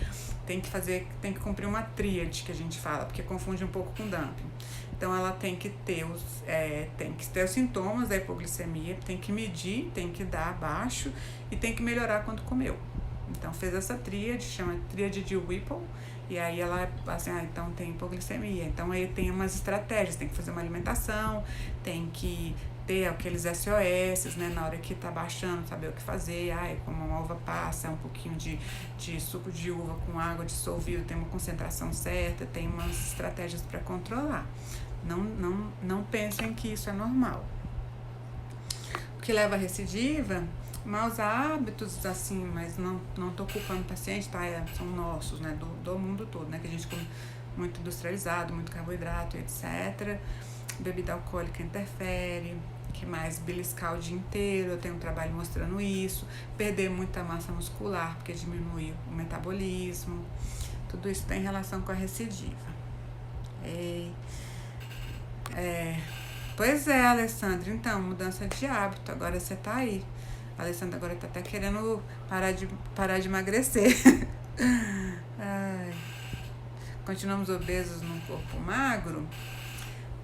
tem que cumprir uma tríade que a gente fala, porque confunde um pouco com dumping. Então ela tem que ter os sintomas da hipoglicemia, tem que medir, tem que dar abaixo e tem que melhorar quando comeu. Então fez essa tríade, chama tríade de Whipple, e aí ela assim, então tem hipoglicemia. Então aí tem umas estratégias, tem que fazer uma alimentação, tem que ter aqueles SOS, né, na hora que tá baixando, saber o que fazer, como uma uva passa, um pouquinho de suco de uva com água dissolvida, tem uma concentração certa, tem umas estratégias para controlar. Não pensem que isso é normal. O que leva a recidiva, maus hábitos, assim, mas não tô culpando o paciente, tá? São nossos, né, do mundo todo, né, que a gente come muito industrializado, muito carboidrato, etc. Bebida alcoólica interfere, que mais? Beliscar o dia inteiro, eu tenho um trabalho mostrando isso, perder muita massa muscular, porque diminui o metabolismo, tudo isso tem relação com a recidiva. Pois é, Alessandra, então, mudança de hábito, agora você tá aí. A Alessandra agora tá até querendo parar de emagrecer. Continuamos obesos num corpo magro?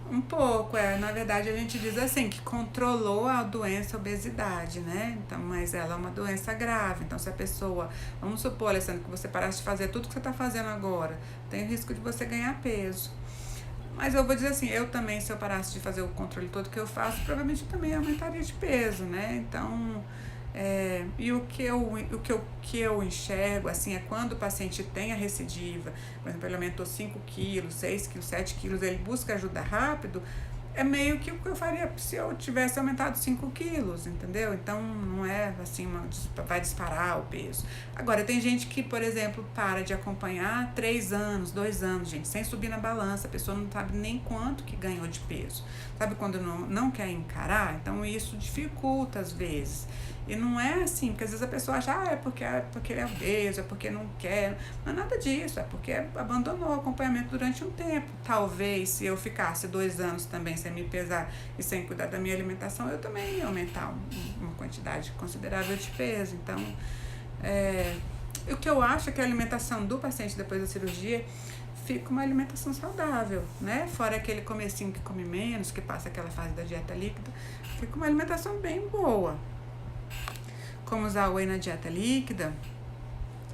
Um pouco, na verdade a gente diz assim, que controlou a doença, a obesidade, né? Então, mas ela é uma doença grave, então se a pessoa, vamos supor, Alessandra, que você parasse de fazer tudo que você está fazendo agora, tem o risco de você ganhar peso. Mas eu vou dizer assim, eu também, se eu parasse de fazer o controle todo que eu faço, provavelmente eu também aumentaria de peso, né? Então, e o que eu enxergo, assim, é quando o paciente tem a recidiva, por exemplo, ele aumentou 5 quilos, 6 quilos, 7 quilos, ele busca ajuda rápido, é meio que o que eu faria se eu tivesse aumentado 5 quilos, entendeu? Então, não é assim, vai disparar o peso. Agora, tem gente que, por exemplo, para de acompanhar 3 anos, 2 anos, gente, sem subir na balança, a pessoa não sabe nem quanto que ganhou de peso. Sabe quando não quer encarar? Então, isso dificulta às vezes. E não é assim, porque às vezes a pessoa acha, é porque ele é obeso, é porque não quer. Não é nada disso, é porque abandonou o acompanhamento durante um tempo. Talvez, se eu ficasse 2 anos também sem me pesar e sem cuidar da minha alimentação, eu também ia aumentar uma quantidade considerável de peso. Então, o que eu acho é que a alimentação do paciente depois da cirurgia fica uma alimentação saudável, né? Fora aquele comecinho que come menos, que passa aquela fase da dieta líquida, fica uma alimentação bem boa. Como usar whey na dieta líquida?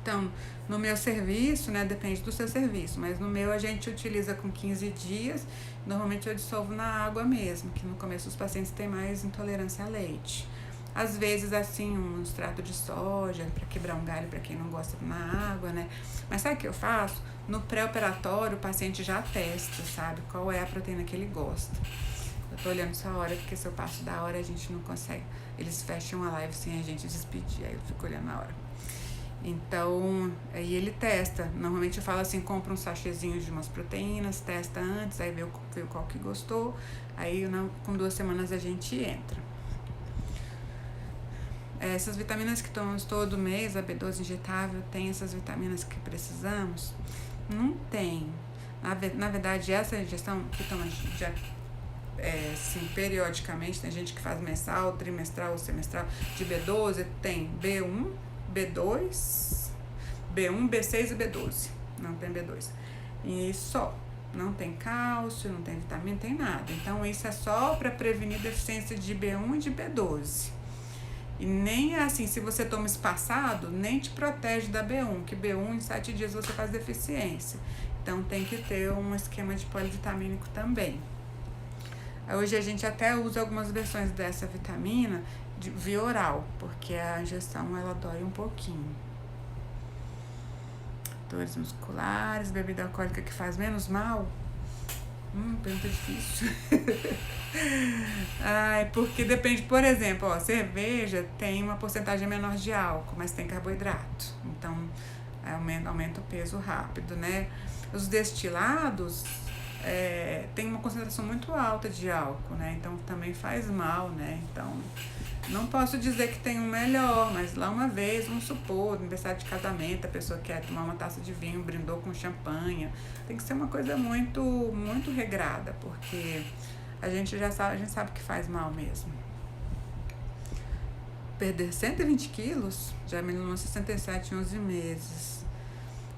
Então, no meu serviço, né, depende do seu serviço, mas no meu a gente utiliza com 15 dias, normalmente eu dissolvo na água mesmo, que no começo os pacientes têm mais intolerância a leite. Às vezes, assim, um extrato de soja, para quebrar um galho para quem não gosta na água, né? Mas sabe o que eu faço? No pré-operatório, o paciente já testa, sabe? Qual é a proteína que ele gosta. Eu tô olhando só a hora, porque se eu passo da hora, a gente não consegue. Eles fecham a live sem a gente despedir, aí eu fico olhando a hora. Então, aí ele testa. Normalmente eu falo assim, compra um sachêzinho de umas proteínas, testa antes, aí vê qual que gostou, aí com 2 semanas a gente entra. Essas vitaminas que tomamos todo mês, a B12 injetável, tem essas vitaminas que precisamos? Não tem. Na verdade, essa injeção que toma assim, periodicamente, tem gente que faz mensal, trimestral ou semestral de B12, tem B1, B2, B6 e B12, não tem B2. E só, não tem cálcio, não tem vitamina, não tem nada. Então isso é só para prevenir deficiência de B1 e de B12. E nem assim, se você toma espaçado, nem te protege da B1, que B1 em 7 dias você faz deficiência. Então tem que ter um esquema de polivitamínico também. Hoje a gente até usa algumas versões dessa vitamina via oral, porque a injeção ela dói um pouquinho. Dores musculares, bebida alcoólica que faz menos mal? Pergunta difícil. Porque depende, por exemplo, cerveja tem uma porcentagem menor de álcool, mas tem carboidrato. Então, aumenta o peso rápido, né? Os destilados tem uma concentração muito alta de álcool, né? Então, também faz mal, né? Então, não posso dizer que tem um melhor, mas lá uma vez, vamos supor, no aniversário de casamento, a pessoa quer tomar uma taça de vinho, brindou com champanhe. Tem que ser uma coisa muito, muito regrada, porque a gente sabe que faz mal mesmo. Perder 120 quilos, já menino 67 em 11 meses.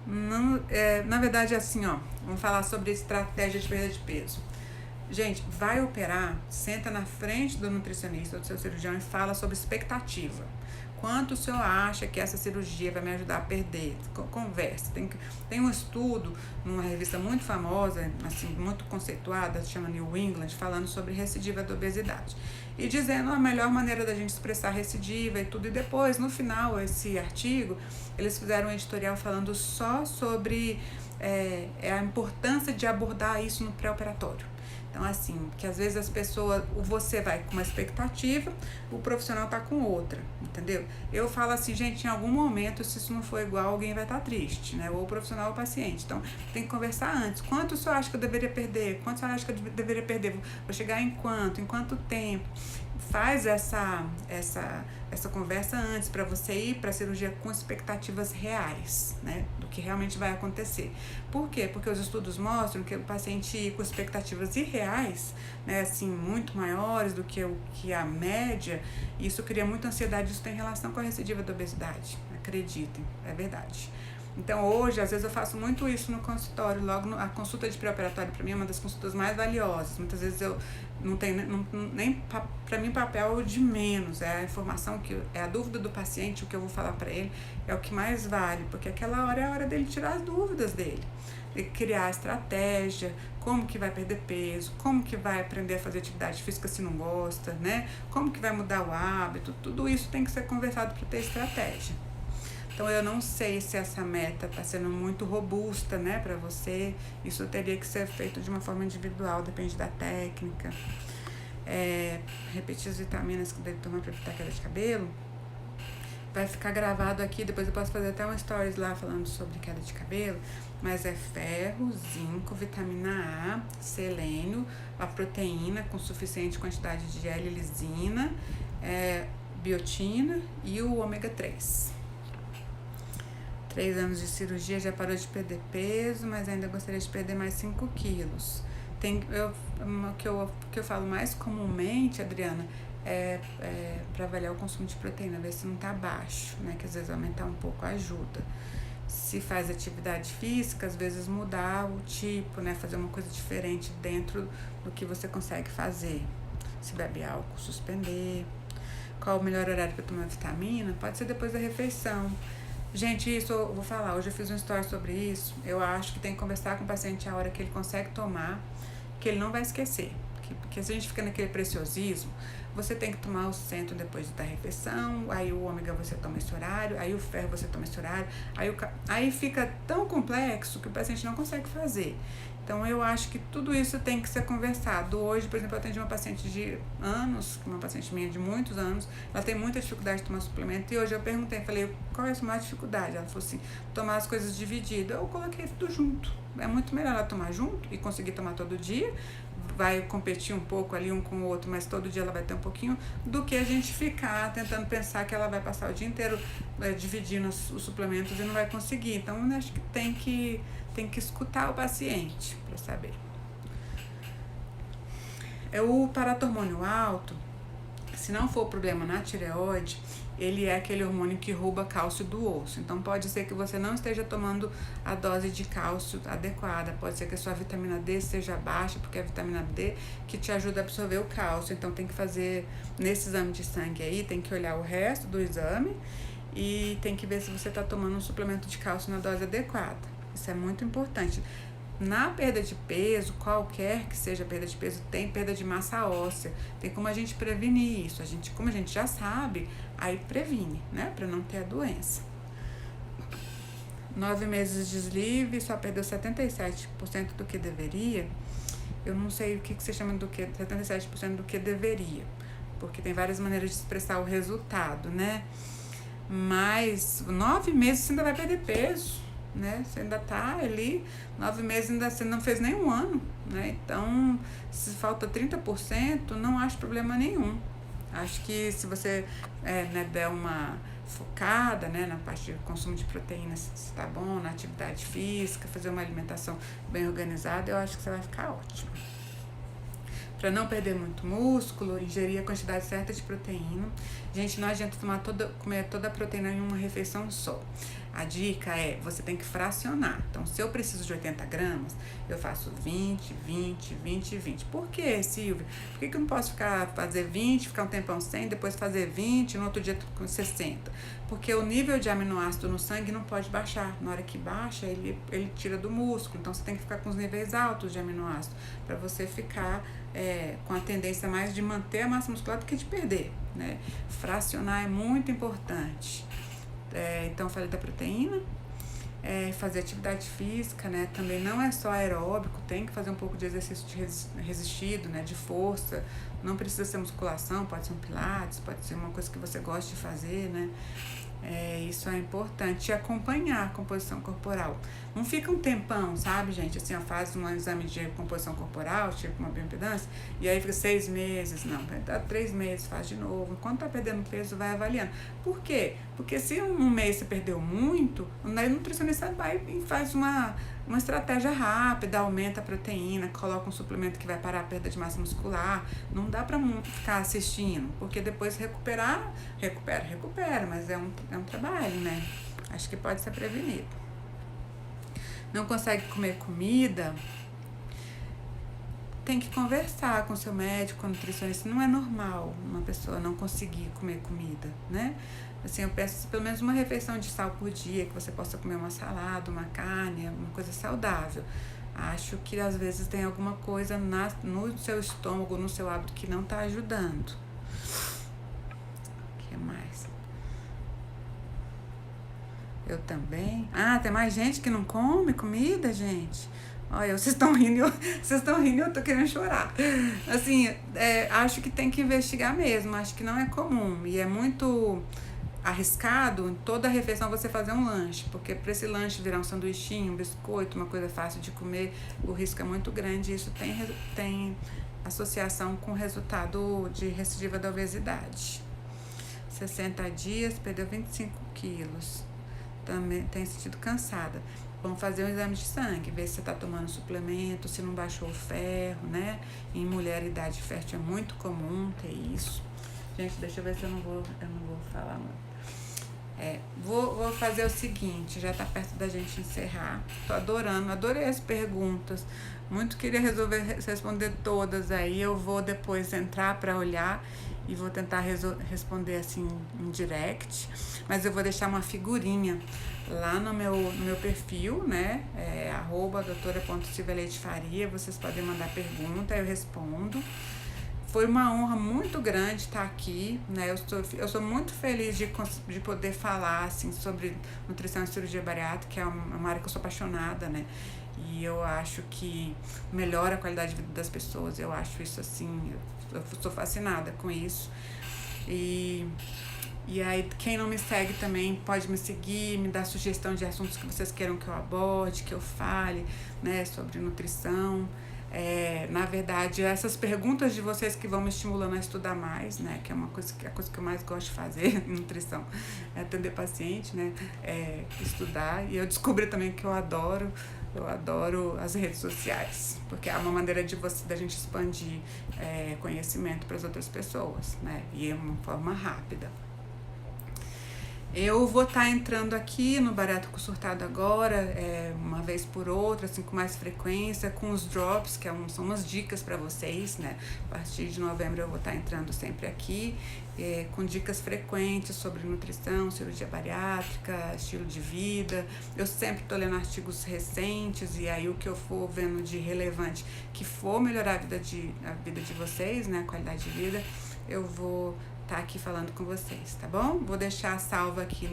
Não, na verdade, assim, vamos falar sobre estratégia de perda de peso. Gente, vai operar, senta na frente do nutricionista ou do seu cirurgião e fala sobre expectativa. Quanto o senhor acha que essa cirurgia vai me ajudar a perder? Conversa. Tem um estudo numa revista muito famosa, assim, muito conceituada, se chama New England, falando sobre recidiva da obesidade. E dizendo a melhor maneira da gente expressar recidiva e tudo. E depois, no final, esse artigo, eles fizeram um editorial falando só sobre a importância de abordar isso no pré-operatório. Então, assim, que às vezes as pessoas, você vai com uma expectativa, o profissional tá com outra, entendeu? Eu falo assim, gente, em algum momento, se isso não for igual, alguém vai estar triste, né? Ou o profissional ou o paciente. Então, tem que conversar antes. Quanto o senhor acha que eu deveria perder? Quanto o senhor acha que eu deveria perder? Vou chegar em quanto? Em quanto tempo? Faz essa conversa antes para você ir para a cirurgia com expectativas reais, né, do que realmente vai acontecer. Por quê? Porque os estudos mostram que o paciente ir com expectativas irreais, né, assim, muito maiores do que a média, isso cria muita ansiedade, isso tem relação com a recidiva da obesidade, acreditem, é verdade. Então, hoje, às vezes eu faço muito isso no consultório, a consulta de pré-operatório para mim é uma das consultas mais valiosas. Muitas vezes eu não tenho nem para mim papel de menos, é a informação é a dúvida do paciente, o que eu vou falar para ele é o que mais vale, porque aquela hora é a hora dele tirar as dúvidas dele, de criar a estratégia, como que vai perder peso, como que vai aprender a fazer atividade física se não gosta, né? Como que vai mudar o hábito, tudo isso tem que ser conversado para ter estratégia. Então, eu não sei se essa meta está sendo muito robusta, né, para você. Isso teria que ser feito de uma forma individual, depende da técnica. Repetir as vitaminas que deve tomar para evitar queda de cabelo. Vai ficar gravado aqui, depois eu posso fazer até um stories lá falando sobre queda de cabelo. Mas é ferro, zinco, vitamina A, selênio, a proteína com suficiente quantidade de L-lisina, biotina e o ômega 3. 3 anos de cirurgia, já parou de perder peso, mas ainda gostaria de perder mais 5 quilos. O que eu falo mais comumente, Adriana, para avaliar o consumo de proteína, ver se não tá baixo, né? Que às vezes aumentar um pouco ajuda. Se faz atividade física, às vezes mudar o tipo, né? Fazer uma coisa diferente dentro do que você consegue fazer. Se bebe álcool, suspender. Qual o melhor horário para tomar vitamina? Pode ser depois da refeição. Gente, isso eu vou falar, hoje eu fiz um story sobre isso. Eu acho que tem que conversar com o paciente a hora que ele consegue tomar, que ele não vai esquecer. Porque se a gente fica naquele preciosismo, você tem que tomar o centro depois da refeição, aí o ômega você toma esse horário, aí o ferro você toma esse horário, aí fica tão complexo que o paciente não consegue fazer. Então, eu acho que tudo isso tem que ser conversado. Hoje, por exemplo, eu atendi uma paciente de anos, uma paciente minha de muitos anos, ela tem muita dificuldade de tomar suplemento, e hoje eu perguntei, falei, qual é a sua maior dificuldade? Ela falou assim, tomar as coisas divididas. Eu coloquei tudo junto. É muito melhor ela tomar junto e conseguir tomar todo dia, vai competir um pouco ali um com o outro, mas todo dia ela vai ter um pouquinho, do que a gente ficar tentando pensar que ela vai passar o dia inteiro dividindo os suplementos e não vai conseguir. Então, eu acho que tem que escutar o paciente para saber. O paratormônio alto, se não for problema na tireoide, ele é aquele hormônio que rouba cálcio do osso. Então, pode ser que você não esteja tomando a dose de cálcio adequada. Pode ser que a sua vitamina D seja baixa, porque é a vitamina D que te ajuda a absorver o cálcio. Então, tem que fazer, nesse exame de sangue aí, tem que olhar o resto do exame e tem que ver se você está tomando um suplemento de cálcio na dose adequada. Isso é muito importante. Na perda de peso, qualquer que seja a perda de peso, tem perda de massa óssea. Tem como a gente prevenir isso. Como a gente já sabe, aí previne, né? Para não ter a doença. 9 meses de deslive, só perdeu 77% do que deveria. Eu não sei o que você chama do que 77% do que deveria, porque tem várias maneiras de expressar o resultado, né? Mas 9 meses você ainda vai perder peso, né? Você ainda tá ali, 9 meses ainda você não fez nem um ano, né? Então, se falta 30%, não acho problema nenhum. Acho que se você der uma focada, né, na parte de consumo de proteínas, se tá bom, na atividade física, fazer uma alimentação bem organizada, eu acho que você vai ficar ótimo. Para não perder muito músculo, ingerir a quantidade certa de proteína. Gente, não adianta comer toda a proteína em uma refeição só. A dica é, você tem que fracionar. Então, se eu preciso de 80 gramas, eu faço 20, 20, 20 e 20. Por que, Silvia? Por que eu não posso fazer 20, ficar um tempão sem, depois fazer 20, no outro dia com 60? Porque o nível de aminoácido no sangue não pode baixar. Na hora que baixa, ele tira do músculo. Então, você tem que ficar com os níveis altos de aminoácido para você ficar com a tendência mais de manter a massa muscular do que de perder, né? Fracionar é muito importante. Então, eu falei da proteína, fazer atividade física, né? Também não é só aeróbico, tem que fazer um pouco de exercício de resistido, né? De força, não precisa ser musculação, pode ser um pilates, pode ser uma coisa que você gosta de fazer, né? Isso é importante. E acompanhar a composição corporal. Não fica um tempão, sabe, gente? Assim, faz um exame de composição corporal, tipo uma bioimpedância, e aí fica 6 meses. Não, dá 3 meses, faz de novo. Enquanto tá perdendo peso, vai avaliando. Por quê? Porque se um mês você perdeu muito, o nutricionista vai e faz uma estratégia rápida, aumenta a proteína, coloca um suplemento que vai parar a perda de massa muscular. Não dá pra ficar assistindo, porque depois recupera, mas é um trabalho, né? Acho que pode ser prevenido. Não consegue comer comida, tem que conversar com seu médico, com o nutricionista. Não é normal uma pessoa não conseguir comer comida, né? Assim, eu peço pelo menos uma refeição de sal por dia, que você possa comer uma salada, uma carne, alguma coisa saudável. Acho que às vezes tem alguma coisa no seu estômago, no seu hábito que não está ajudando. O que mais? Eu também. Tem mais gente que não come comida, gente? Olha, vocês estão rindo e eu tô querendo chorar. Assim, acho que tem que investigar mesmo. Acho que não é comum. E é muito arriscado em toda a refeição você fazer um lanche. Porque para esse lanche virar um sanduichinho, um biscoito, uma coisa fácil de comer, o risco é muito grande. Isso tem associação com o resultado de recidiva da obesidade. 60 dias, perdeu 25 quilos. Também tem sentido cansada. Vamos fazer um exame de sangue, ver se você está tomando suplemento, se não baixou o ferro, né? Em mulher, idade fértil é muito comum ter isso. Gente, deixa eu ver se eu não vou falar muito. Vou fazer o seguinte, já está perto da gente encerrar. Tô adorei as perguntas. Muito queria responder todas aí. Eu vou depois entrar para olhar e vou tentar responder assim em direct, mas eu vou deixar uma figurinha lá no meu perfil, né? @doutora.silvialeitefaria. Vocês podem mandar pergunta, eu respondo. Foi uma honra muito grande estar aqui, né? Eu sou muito feliz de poder falar assim sobre nutrição e cirurgia bariátrica, que é uma área que eu sou apaixonada, né? E eu acho que melhora a qualidade de vida das pessoas. Eu acho isso assim, eu sou fascinada com isso. E aí, quem não me segue também pode me seguir, me dar sugestão de assuntos que vocês queiram que eu aborde, que eu fale, né, sobre nutrição. Na verdade, essas perguntas de vocês que vão me estimulando a estudar mais, né, que é a coisa que eu mais gosto de fazer em nutrição, é atender paciente, né, estudar. E eu descobri também que eu adoro as redes sociais, porque é uma maneira da gente expandir conhecimento para as outras pessoas, né, e é uma forma rápida. Eu vou estar entrando aqui no Bariátrico Surtado agora, uma vez por outra, assim, com mais frequência, com os drops, que são umas dicas para vocês, né? A partir de novembro eu vou estar entrando sempre aqui, com dicas frequentes sobre nutrição, cirurgia bariátrica, estilo de vida. Eu sempre estou lendo artigos recentes e aí o que eu for vendo de relevante que for melhorar a vida de vocês, né? A qualidade de vida, eu vou tá aqui falando com vocês, tá bom? Vou deixar salvo aqui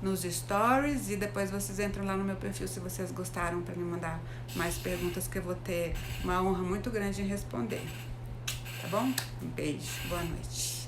nos stories e depois vocês entram lá no meu perfil se vocês gostaram para me mandar mais perguntas que eu vou ter uma honra muito grande em responder, tá bom? Um beijo, boa noite.